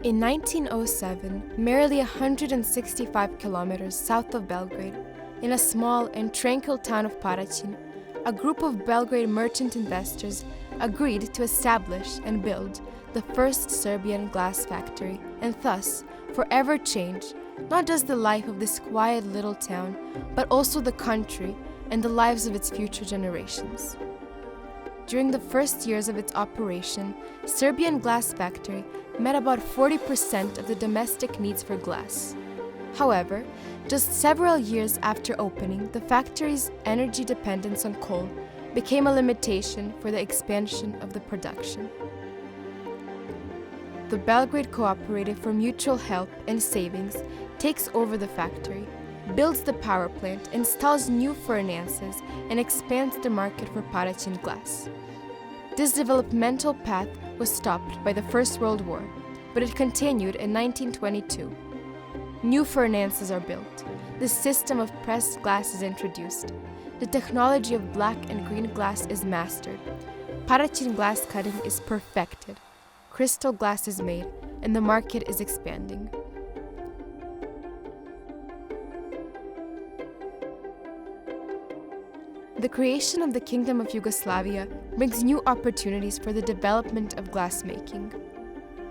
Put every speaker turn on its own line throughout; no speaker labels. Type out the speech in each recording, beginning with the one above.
In 1907, merely 165 kilometers south of Belgrade, in a small and tranquil town of Paraćin, a group of Belgrade merchant investors agreed to establish and build the first Serbian glass factory, and thus forever change not just the life of this quiet little town, but also the country and the lives of its future generations. During the first years of its operation, Serbian glass factory met about 40% of the domestic needs for glass. However, just several years after opening, the factory's energy dependence on coal became a limitation for the expansion of the production. The Belgrade Cooperative for Mutual Help and Savings takes over the factory, builds the power plant, installs new furnaces, and expands the market for Paraćin glass. This developmental path was stopped by the First World War, but it continued in 1922. New furnaces are built, the system of pressed glass is introduced, the technology of black and green glass is mastered, Paraćin glass cutting is perfected, crystal glass is made, and the market is expanding. The creation of the Kingdom of Yugoslavia brings new opportunities for the development of glassmaking.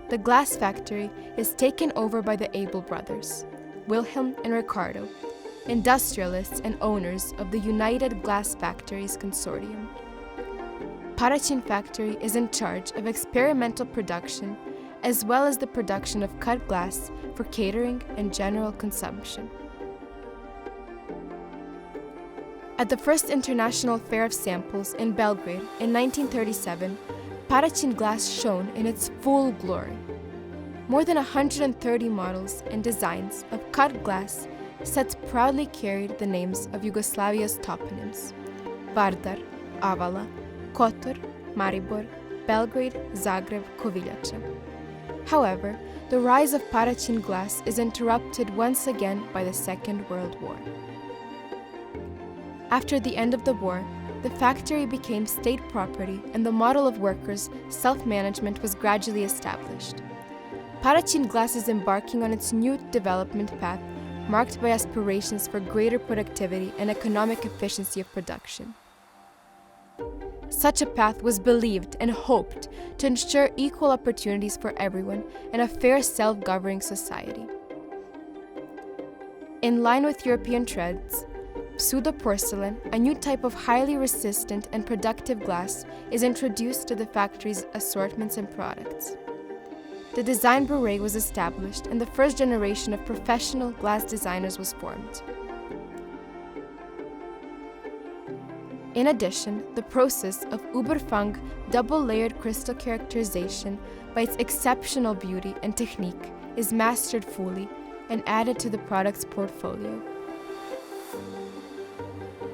The glass factory is taken over by the Abel brothers, Wilhelm and Ricardo, industrialists and owners of the United Glass Factories Consortium. Paraćin factory is in charge of experimental production as well as the production of cut glass for catering and general consumption. At the first International Fair of Samples in Belgrade in 1937, Paraćin glass shone in its full glory. More than 130 models and designs of cut glass sets proudly carried the names of Yugoslavia's toponyms: Vardar, Avala, Kotor, Maribor, Belgrade, Zagreb, Koviljača. However, the rise of Paraćin glass is interrupted once again by the Second World War. After the end of the war, the factory became state property and the model of workers' self-management was gradually established. Paraćin glass is embarking on its new development path, marked by aspirations for greater productivity and economic efficiency of production. Such a path was believed and hoped to ensure equal opportunities for everyone and a fair self-governing society. In line with European trends, pseudo-porcelain, a new type of highly resistant and productive glass, is introduced to the factory's assortments and products. The design bureau was established and the first generation of professional glass designers was formed. In addition, the process of Überfang double-layered crystal characterization by its exceptional beauty and technique is mastered fully and added to the product's portfolio.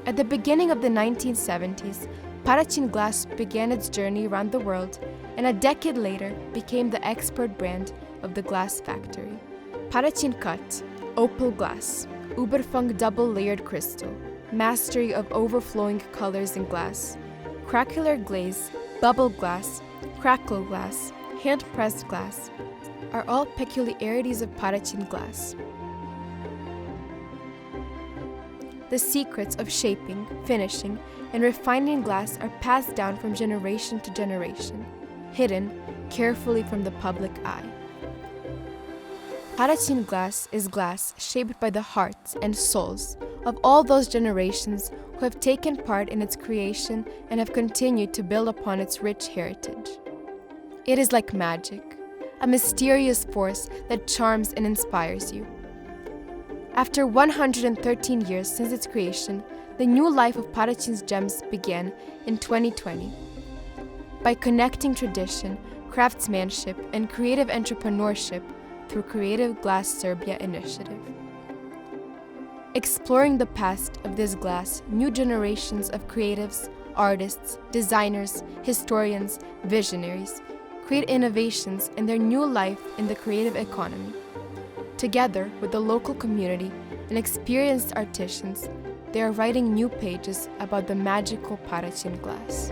At the beginning of the 1970s, Paraćin glass began its journey around the world and a decade later became the export brand of the glass factory. Paraćin cut, opal glass, Überfang double-layered crystal, mastery of overflowing colors in glass, craquelure glaze, bubble glass, crackle glass, hand-pressed glass are all peculiarities of Paraćin glass. The secrets of shaping, finishing, and refining glass are passed down from generation to generation, hidden carefully from the public eye. Paraćin glass is glass shaped by the hearts and souls of all those generations who have taken part in its creation and have continued to build upon its rich heritage. It is like magic, a mysterious force that charms and inspires you. After 113 years since its creation, the new life of Paraćin's gems began in 2020. By connecting tradition, craftsmanship, and creative entrepreneurship through Creative Glass Serbia initiative. Exploring the past of this glass, new generations of creatives, artists, designers, historians, visionaries create innovations in their new life in the creative economy. Together with the local community and experienced artisans, they are writing new pages about the magical Paraćin glass.